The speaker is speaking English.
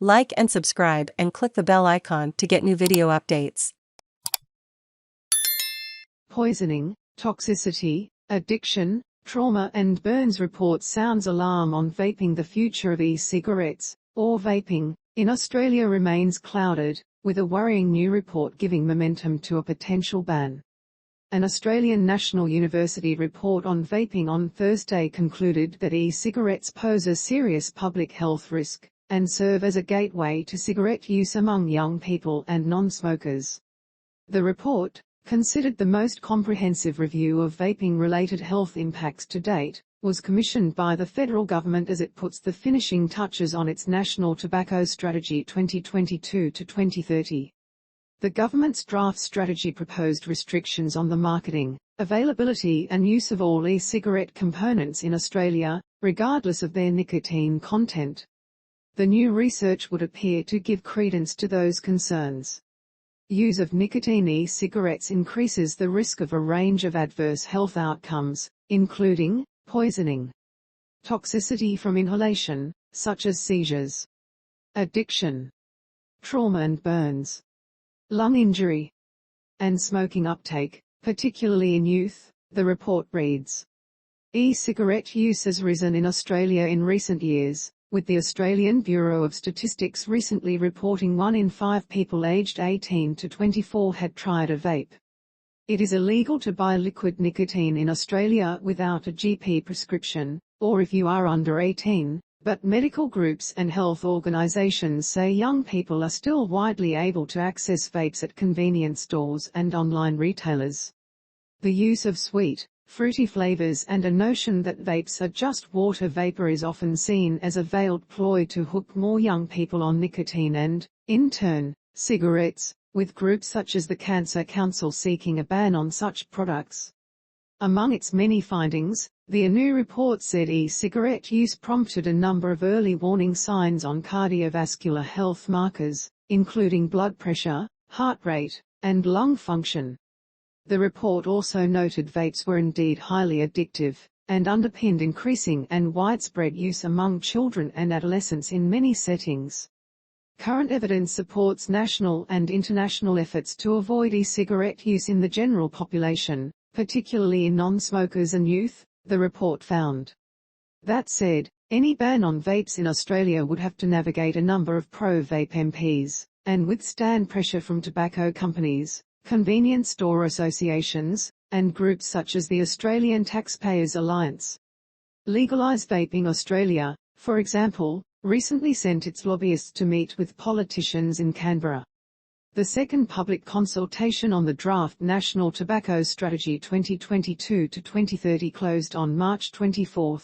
Like and subscribe and click the bell icon to get new video updates. Poisoning, toxicity, addiction, trauma and burns report sounds alarm on vaping. The future of e-cigarettes, or vaping, in Australia remains clouded, with a worrying new report giving momentum to a potential ban. An Australian National University report on vaping on Thursday concluded that e-cigarettes pose a serious public health risk, and serve as a gateway to cigarette use among young people and non-smokers. The report, considered the most comprehensive review of vaping-related health impacts to date, was commissioned by the federal government as it puts the finishing touches on its National Tobacco Strategy 2022 to 2030. The government's draft strategy proposed restrictions on the marketing, availability and use of all e-cigarette components in Australia, regardless of their nicotine content. The new research would appear to give credence to those concerns. Use of nicotine e-cigarettes increases the risk of a range of adverse health outcomes, including poisoning, toxicity from inhalation, such as seizures, addiction, trauma and burns, lung injury, and smoking uptake, particularly in youth, the report reads. E-cigarette use has risen in Australia in recent years, with the Australian Bureau of Statistics recently reporting 1 in 5 people aged 18 to 24 had tried a vape. It is illegal to buy liquid nicotine in Australia without a GP prescription, or if you are under 18, but medical groups and health organisations say young people are still widely able to access vapes at convenience stores and online retailers. The use of sweet, fruity flavors and a notion that vapes are just water vapor is often seen as a veiled ploy to hook more young people on nicotine and, in turn, cigarettes, with groups such as the Cancer Council seeking a ban on such products. Among its many findings, the new report said e-cigarette use prompted a number of early warning signs on cardiovascular health markers, including blood pressure, heart rate, and lung function. The report also noted vapes were indeed highly addictive, and underpinned increasing and widespread use among children and adolescents in many settings. Current evidence supports national and international efforts to avoid e-cigarette use in the general population, particularly in non-smokers and youth, the report found. That said, any ban on vapes in Australia would have to navigate a number of pro-vape MPs, and withstand pressure from tobacco companies, convenience store associations, and groups such as the Australian Taxpayers Alliance. Legalise Vaping Australia, for example, recently sent its lobbyists to meet with politicians in Canberra. The second public consultation on the draft National Tobacco Strategy 2022 to 2030 closed on March 24,